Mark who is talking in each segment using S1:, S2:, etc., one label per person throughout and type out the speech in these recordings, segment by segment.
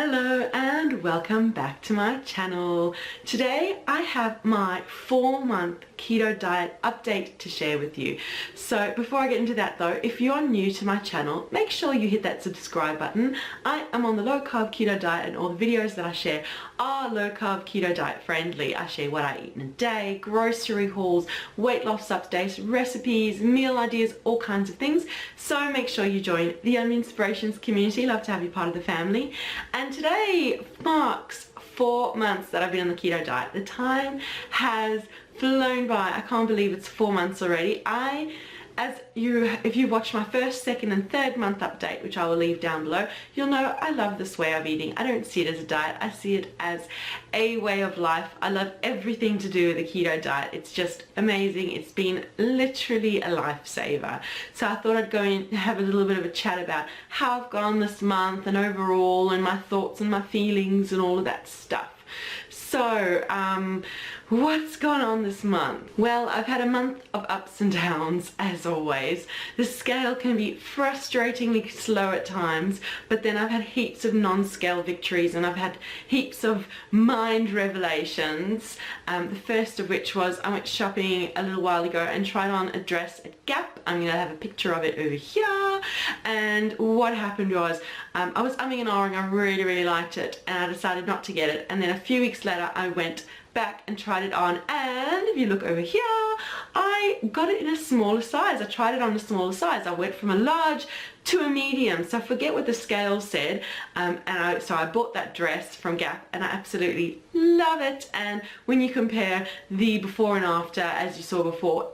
S1: Hello and welcome back to my channel. Today I have my 4-month keto diet update to share with you. So before I get into that though, if you're new to my channel, make sure you hit that subscribe button. I am on the low carb keto diet and all the videos that I share are low carb keto diet friendly. I share what I eat in a day, grocery hauls, weight loss updates, recipes, meal ideas, all kinds of things. So make sure you join the Yummy Inspirations community. Love to have you part of the family. And today marks 4 months that I've been on the keto diet. The time has flown by. I can't believe it's 4 months already. If you watch my first, second and third month update, which I will leave down below, you'll know I love this way of eating. I don't see it as a diet. I see it as a way of life. I love everything to do with the keto diet. It's just amazing. It's been literally a lifesaver. So I thought I'd go in and have a little bit of a chat about how I've gone this month and overall and my thoughts and my feelings and all of that stuff. So, what's gone on this month? Well, I've had a month of ups and downs, as always. The scale can be frustratingly slow at times, but then I've had heaps of non-scale victories and I've had heaps of mind revelations. The first of which was I went shopping a little while ago and tried on a dress at Gap. I'm going to have a picture of it over here. And what happened was I was umming and ahhing. I really liked it and I decided not to get it. And then a few weeks later I went back and tried it on, and if you look over here, I got it in a smaller size. I tried it on a smaller size. I went from a large to a medium, so I forget what the scale said, so I bought that dress from Gap and I absolutely love it. And when you compare the before and after, as you saw before,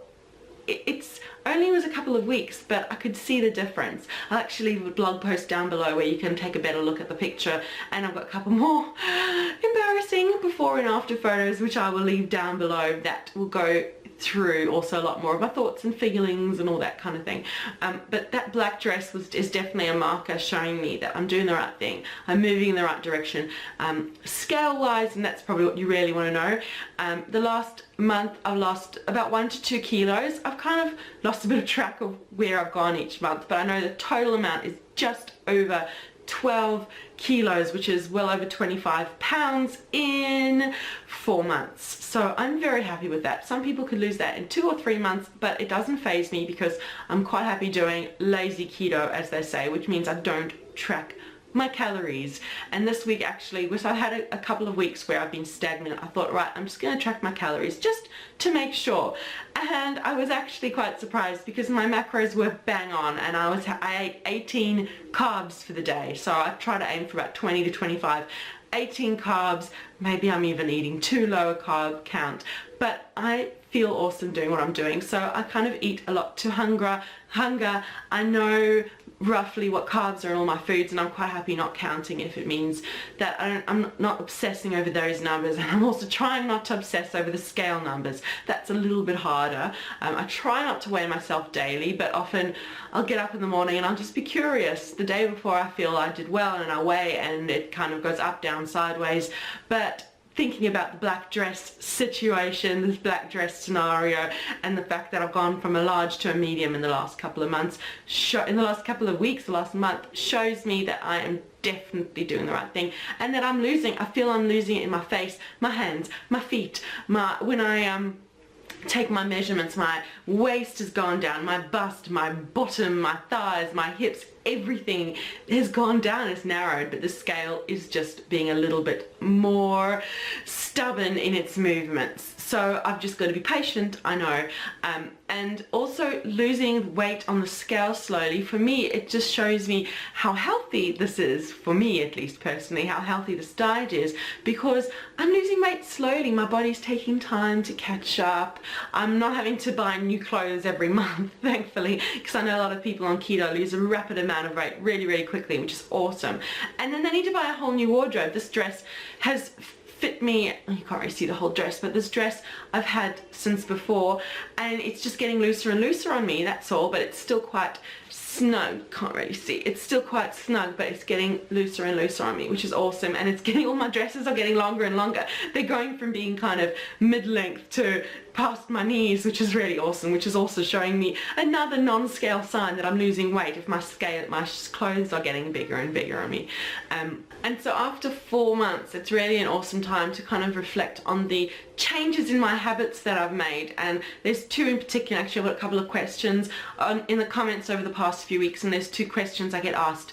S1: it's only was a couple of weeks, but I could see the difference. I'll actually leave a blog post down below where you can take a better look at the picture, and I've got a couple more embarrassing before and after photos which I will leave down below that will go through also a lot more of my thoughts and feelings and all that kind of thing. But that black dress is definitely a marker showing me that I'm doing the right thing. I'm moving in the right direction. Scale wise, and that's probably what you really want to know, the last month I've lost about 1 to 2 kilos. I've kind of lost a bit of track of where I've gone each month, but I know the total amount is just over 12 kilos, which is well over 25 pounds in 4 months. So I'm very happy with that. Some people could lose that in 2 or 3 months, but it doesn't faze me because I'm quite happy doing lazy keto, as they say, which means I don't track my calories. And this week actually, which I've had a couple of weeks where I've been stagnant, I thought, right, I'm just going to track my calories just to make sure. And I was actually quite surprised because my macros were bang on, and I ate 18 carbs for the day. So I try to aim for about 20 to 25. 18 carbs, maybe I'm even eating too low a carb count, but I feel awesome doing what I'm doing. So I kind of eat a lot to hunger. I know roughly what carbs are in all my foods, and I'm quite happy not counting if it means that I'm not obsessing over those numbers. And I'm also trying not to obsess over the scale numbers. That's a little bit harder. I try not to weigh myself daily, but often I'll get up in the morning and I'll just be curious. The day before I feel I did well and I weigh and it kind of goes up, down, sideways. But thinking about the black dress situation, this black dress scenario, and the fact that I've gone from a large to a medium in the last couple of months, in the last couple of weeks, the last month, shows me that I am definitely doing the right thing, and that I feel I'm losing it in my face, my hands, my feet, when I take my measurements, my waist has gone down, my bust, my bottom, my thighs, my hips, everything has gone down, it's narrowed, but the scale is just being a little bit more stubborn in its movements. So I've just got to be patient, I know. And also losing weight on the scale slowly, for me, it just shows me how healthy this is, for me at least personally, how healthy this diet is, because I'm losing weight slowly. My body's taking time to catch up. I'm not having to buy new clothes every month, thankfully, because I know a lot of people on keto lose a rapid amount of weight really quickly, which is awesome. And then they need to buy a whole new wardrobe. This dress has fit me, you can't really see the whole dress, but this dress I've had since before, and it's just getting looser and looser on me, that's all, but it's still quite snug. Can't really see, it's still quite snug, but it's getting looser and looser on me, which is awesome. And it's getting, all my dresses are getting longer and longer. They're going from being kind of mid-length to past my knees, which is really awesome, which is also showing me another non-scale sign that I'm losing weight if my clothes are getting bigger and bigger on me. And so after 4 months, it's really an awesome time to kind of reflect on the changes in my habits that I've made. And there's two in particular. Actually, I've got a couple of questions in the comments over the past few weeks, and there's two questions I get asked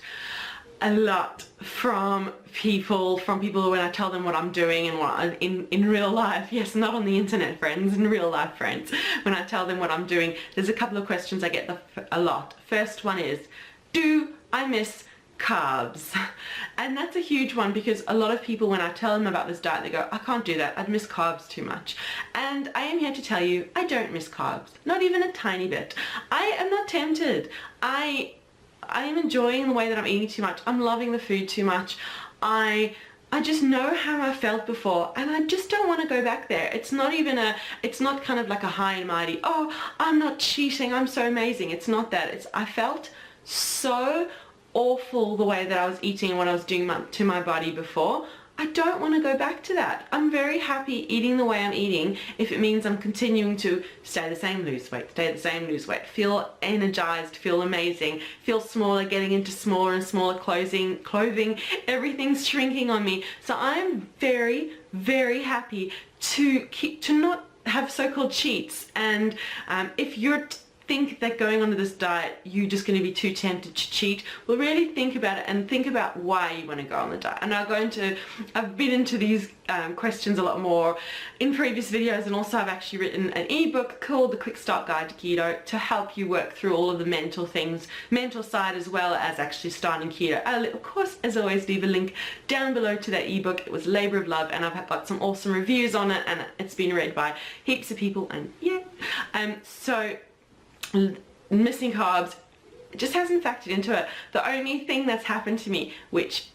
S1: a lot from people when I tell them what I'm doing and what in real life. Yes, not on the internet, friends, in real life, friends. When I tell them what I'm doing, there's a couple of questions I get a lot. First one is, do I miss carbs? And that's a huge one, because a lot of people, when I tell them about this diet, they go, I can't do that, I'd miss carbs too much. And I am here to tell you, I don't miss carbs, not even a tiny bit. I am not tempted. I am enjoying the way that I'm eating too much. I'm loving the food too much. I just know how I felt before, and I just don't want to go back there. It's not kind of like a high and mighty, oh, I'm not cheating, I'm so amazing. It's not that. I felt so awful the way that I was eating and what I was doing to my body before. I don't want to go back to that. I'm very happy eating the way I'm eating if it means I'm continuing to stay the same, lose weight, feel energized, feel amazing, feel smaller, getting into smaller and smaller clothing, everything's shrinking on me. So I'm very, very happy to not have so-called cheats. And if you're think that going onto this diet you're just going to be too tempted to cheat, well, really think about it and think about why you want to go on the diet. And I've been into these questions a lot more in previous videos, and also I've actually written an ebook called The Quick Start Guide to Keto to help you work through all of the mental things, mental side, as well as actually starting keto. I'll, of course, as always, leave a link down below to that ebook. It was a labor of love, and I've got some awesome reviews on it, and it's been read by heaps of people, and yeah. So missing carbs just hasn't factored into it. The only thing that's happened to me, which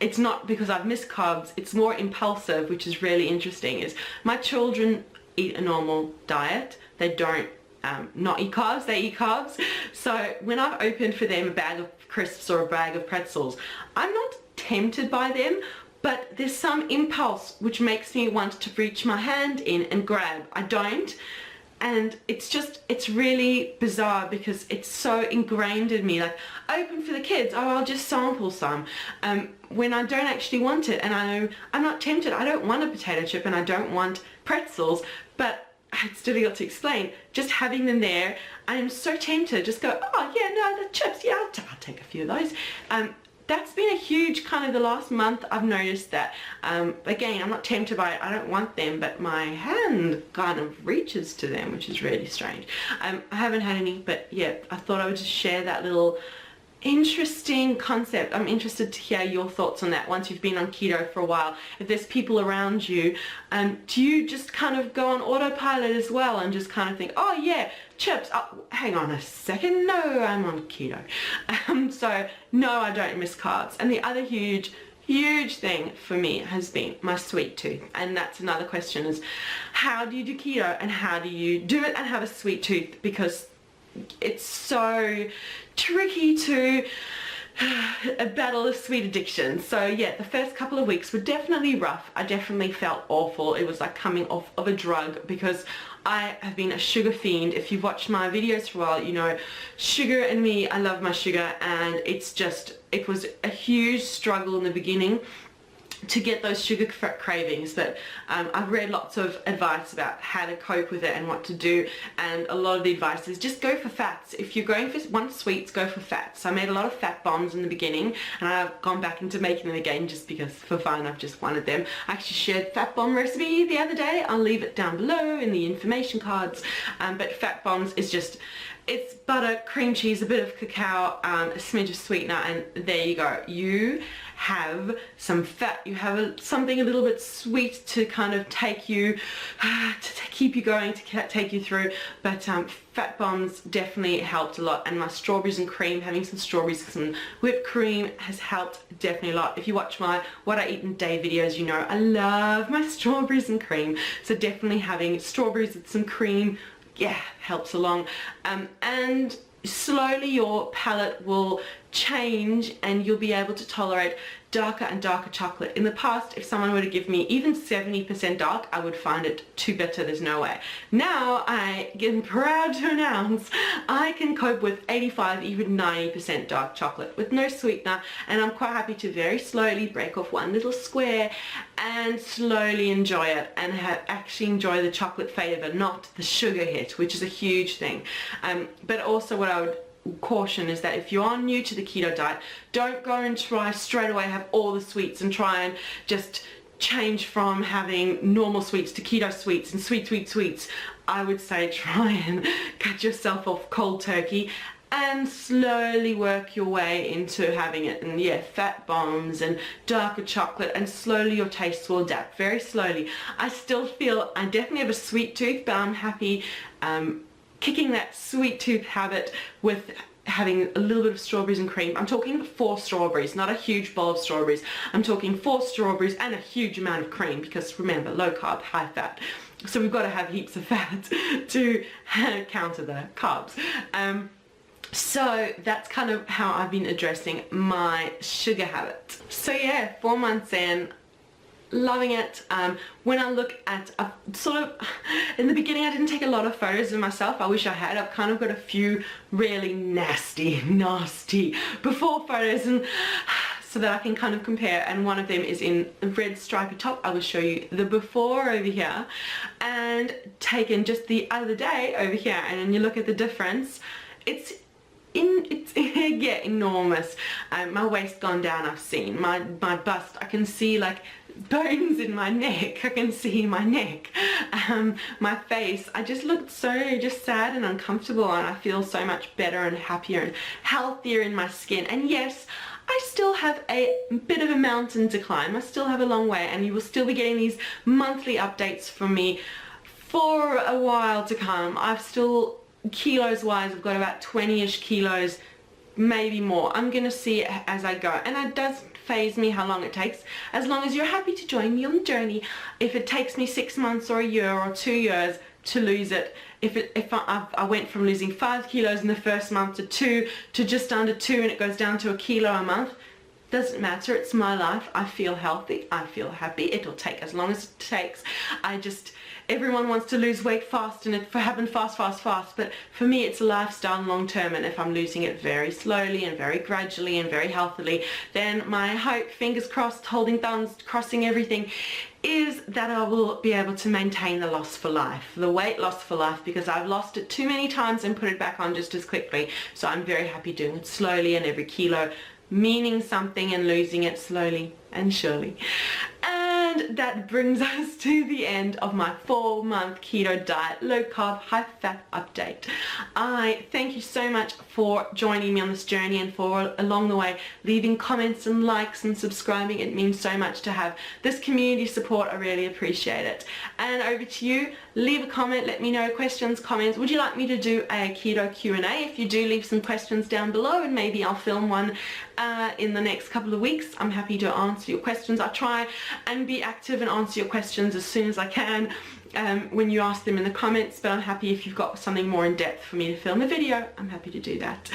S1: it's not because I've missed carbs, it's more impulsive, which is really interesting, is my children eat a normal diet. They don't not eat carbs, they eat carbs. So when I've opened for them a bag of crisps or a bag of pretzels, I'm not tempted by them, but there's some impulse which makes me want to reach my hand in and grab. I don't. And it's really bizarre because it's so ingrained in me. Like, open for the kids, oh, I'll just sample some. When I don't actually want it, and I know I'm not tempted. I don't want a potato chip and I don't want pretzels, but it's difficult to explain. Just having them there, I'm so tempted. Just go, oh yeah, no, the chips, yeah, I'll take a few of those. That's been a huge kind of the last month. I've noticed that. Again, I'm not tempted by it. I don't want them, but my hand kind of reaches to them, which is really strange. I haven't had any, but yeah, I thought I would just share that little interesting concept. I'm interested to hear your thoughts on that once you've been on keto for a while. If there's people around you, do you just kind of go on autopilot as well and just kind of think, oh yeah, chips, oh, hang on a second, no, I'm on keto. So no, I don't miss carbs. And the other huge thing for me has been my sweet tooth. And that's another question, is how do you do keto and how do you do it and have a sweet tooth? Because it's so tricky to battle a sweet addiction. So yeah, the first couple of weeks were definitely rough. I definitely felt awful. It was like coming off of a drug, because I have been a sugar fiend. If you've watched my videos for a while, you know, sugar and me, I love my sugar, and it was a huge struggle in the beginning to get those sugar cravings. But I've read lots of advice about how to cope with it and what to do, and a lot of the advice is just go for fats. If you're going for sweets, go for fats. So I made a lot of fat bombs in the beginning, and I've gone back into making them again just because for fun. I've just wanted them. I actually shared fat bomb recipe the other day. I'll leave it down below in the information cards. But fat bombs is just, it's butter, cream cheese, a bit of cacao, a smidge of sweetener, and there you go. You have some fat, you have something a little bit sweet to kind of take you, to keep you going, to take you through. But fat bombs definitely helped a lot, and my strawberries and cream, having some strawberries, some whipped cream has helped definitely a lot. If you watch my what I eat in a day videos, you know I love my strawberries and cream. So definitely having strawberries with some cream, yeah, helps along. And slowly your palate will change and you'll be able to tolerate darker and darker chocolate. In the past, if someone were to give me even 70% dark, I would find it too bitter, there's no way. Now I am proud to announce I can cope with 85, even 90% dark chocolate with no sweetener, and I'm quite happy to very slowly break off one little square and slowly enjoy it and actually enjoy the chocolate flavor, not the sugar hit, which is a huge thing. But also what I would caution is that if you are new to the keto diet, don't go and try straight away have all the sweets and try and just change from having normal sweets to keto sweets and sweets. I would say try and cut yourself off cold turkey and slowly work your way into having it, and yeah, fat bombs and darker chocolate, and slowly your tastes will adapt, very slowly. I still feel I definitely have a sweet tooth, but I'm happy kicking that sweet tooth habit with having a little bit of strawberries and cream. I'm talking 4 strawberries, not a huge bowl of strawberries. I'm talking 4 strawberries and a huge amount of cream, because remember, low carb, high fat. So we've got to have heaps of fat to counter the carbs. So that's kind of how I've been addressing my sugar habit. So yeah, 4 months in, loving it. When I look at sort of in the beginning, I didn't take a lot of photos of myself. I wish I had. I've kind of got a few really nasty before photos, and so that I can kind of compare, and one of them is in a red stripy top. I will show you the before over here, and taken just the other day over here, and then you look at the difference. It's yeah, enormous. My waist gone down, I've seen my bust. I can see like bones in my neck. I can see my neck, my face. I just looked so just sad and uncomfortable, and I feel so much better and happier and healthier in my skin. And yes, I still have a bit of a mountain to climb. I still have a long way, and you will still be getting these monthly updates from me for a while to come. I've still, kilos wise, I've got about 20-ish kilos, maybe more. I'm gonna see it as I go, and it doesn't faze me how long it takes, as long as you're happy to join me on the journey. If it takes me 6 months or a year or 2 years to lose it, if I went from losing 5 kilos in the first month to 2 to just under 2, and it goes down to a kilo a month, doesn't matter. It's my life. I feel healthy. I feel happy. It'll take as long as it takes. Everyone wants to lose weight fast, and it happen fast, but for me it's a lifestyle long term, and if I'm losing it very slowly and very gradually and very healthily, then my hope, fingers crossed, holding thumbs, crossing everything, is that I will be able to maintain the loss for life, the weight loss for life, because I've lost it too many times and put it back on just as quickly. So I'm very happy doing it slowly, and every kilo meaning something, and losing it slowly and surely. And that brings us to the end of my 4-month keto diet, low carb, high fat update. I thank you so much for joining me on this journey, and for along the way leaving comments and likes and subscribing. It means so much to have this community support. I really appreciate it. And over to you, leave a comment, let me know, questions, comments. Would you like me to do a keto Q&A? If you do, leave some questions down below, and maybe I'll film one in the next couple of weeks. I'm happy to answer your questions. I try and be active and answer your questions as soon as I can when you ask them in the comments, but I'm happy if you've got something more in depth for me to film a video. I'm happy to do that.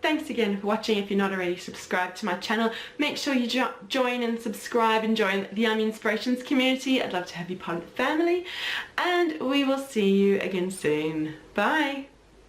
S1: Thanks again for watching. If you're not already subscribed to my channel, make sure you join and subscribe and join the Yummy Inspirations community. I'd love to have you part of the family, and we will see you again soon. Bye.